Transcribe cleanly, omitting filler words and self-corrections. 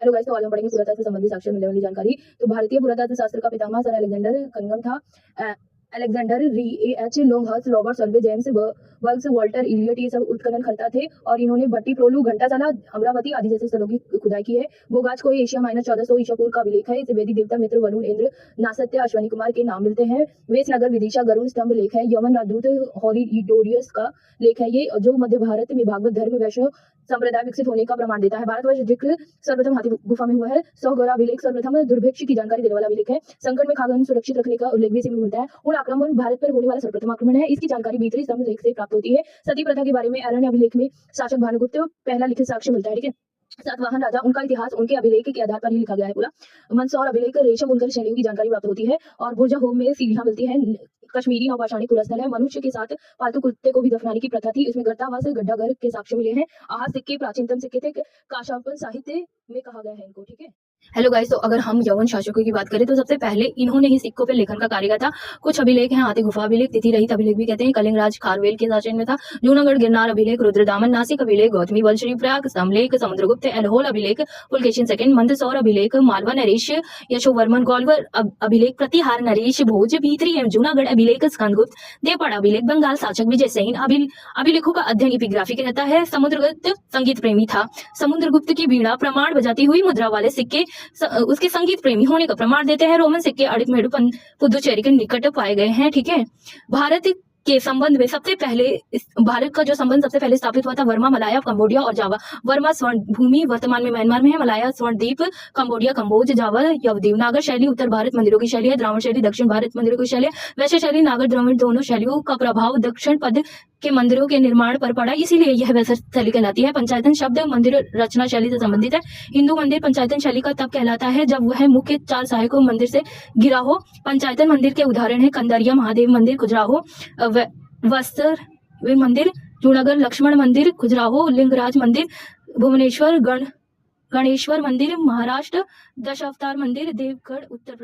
Hello guys, तो आज हम पढ़ेंगे पुरातत्व से संबंधित साक्ष्य मिलने वाली जानकारी। तो भारतीय पुरातत्व शास्त्र का पितामह सर अलेक्जेंडर कनिंघम था। Alexander Rea Longhurst, Robert Sewell, James वर्क्स, वॉल्टर इलियट, ये सब उत्खननकर्ता थे और इन्होंने भट्टी प्रोलू, घंटासाला, अमरावती आदि जैसे स्थलों की खुदाई की है। बोगाज को एशिया -1400 ईसा पूर्व का अभिलेख है। इसे वैदिक देवता मित्र, वरुण, इंद्र, नासत्य, अश्वनी कुमार के नाम मिलते हैं। वेशनगर, विदिशा, गरुड़ स्तंभ लेख है। यमन राजदूत हॉलिडोरियस का लेख है ये, जो मध्य भारत में भागवत धर्म वैष्णव संप्रदाय विकसित होने का प्रमाण देता है। भारतवर्ष जिक्र सर्वप्रथम हाथी गुफा में हुआ है। सौगौरा अभिलेख सर्वप्रथम दुर्भिक्ष की जानकारी देने वाला अभिलेख है। संकट में खाद्यान्न सुरक्षित रखने का उल्लेख भी इसी में मिलता है। उन आक्रमण भारत पर होने वाला सर्वप्रथम आक्रमण है। इसकी जानकारी भीतरी स्तंभ लेख से प्राप्त होती है। सती प्रथा के बारे में अरण्य अभिलेख में शासक भानुगुप्त पहला लिखित साक्ष्य मिलता है। ठीक है, सातवाहन राजा, उनका इतिहास उनके अभिलेख के आधार पर ही लिखा गया है पूरा। मंदसौर अभिलेख रेशम बुनकर शैलियों की जानकारी प्राप्त होती है और बुर्जाहोम में सीढ़ियां मिलती है। कश्मीरी नौपाषाणी पुरस्थल है। मनुष्य के साथ पालतू कुत्ते को भी दफनाने की प्रथा थी। इसमें गर्तावास, गड्ढा घर के साक्ष्य मिले हैं। आहा सिक्के प्राचीनतम सिक्के थे। काशापन साहित्य में कहा गया है इनको। ठीक है, हेलो गाइस, तो अगर हम यवन शासकों की बात करें तो सबसे पहले इन्होंने ही सिक्कों पर लेखन का कार्य किया था। कुछ अभिलेख हैं हाथी गुफा अभिलेख, तिथि रहित अभिलेख भी कहते हैं, कलिंग राज खारवेल के शासन में था। जूनागढ़ गिरनार अभिलेख, रुद्रदामन, नासिक अभिलेख, गौतमी वंशरी प्रयाग समलेख, समुद्रगुप्त, एलहोल अभिलेख, पुलकेशिन सेकंड, मंदसौर अभिलेख, मालवा नरेश यशोवर्मन, ग्वालियर अभिलेख, प्रतिहार नरेश भोज, भीतरी एवं जूनागढ़ अभिलेख स्कंदगुप्त, देवपाड़ा अभिलेख, बंगाल शासक विजय सेन। अभिलेखों का अध्ययन एपिग्राफी रहता है। समुद्रगुप्त संगीत प्रेमी था। समुद्रगुप्त की वीणा प्रमाण बजाती हुई मुद्रा वाले सिक्के उसके संगीत प्रेमी होने का प्रमाण देते हैं। रोमन सिक्के अड़िकमेडु पुदुचेरी के निकट पाए गए हैं। ठीक है, भारत के संबंध में सबसे पहले भारत का जो संबंध सबसे पहले स्थापित हुआ था वर्मा, मलाया, कंबोडिया और जावा। वर्मा स्वर्ण भूमि वर्तमान में म्यांमार में है। मलाया स्वर्ण द्वीप, कंबोडिया कंबोज, जावा यवद्वीप। नागर शैली उत्तर भारत मंदिरों की शैली है। द्राविड़ शैली दक्षिण भारत मंदिरों की शैली है। वैश्य शैली नागर द्रविड़ दोनों शैलियों का प्रभाव दक्षिण पद के मंदिरों के निर्माण पर पड़ा, इसीलिए यह वैश्य शैली कहलाती है। पंचायतन शब्द मंदिर रचना शैली से संबंधित है। हिंदू मंदिर पंचायतन शैली का तब कहलाता है जब वह मुख्य चार सहायकों मंदिर से घिरा हो। पंचायतन मंदिर के उदाहरण है कंदरिया महादेव मंदिर खजुराहो, वस्त्र मंदिर जूनागढ़, लक्ष्मण मंदिर खजुराहो, लिंगराज मंदिर भुवनेश्वर, गणेश्वर मंदिर महाराष्ट्र, दशावतार मंदिर देवगढ़ उत्तर प्रदेश।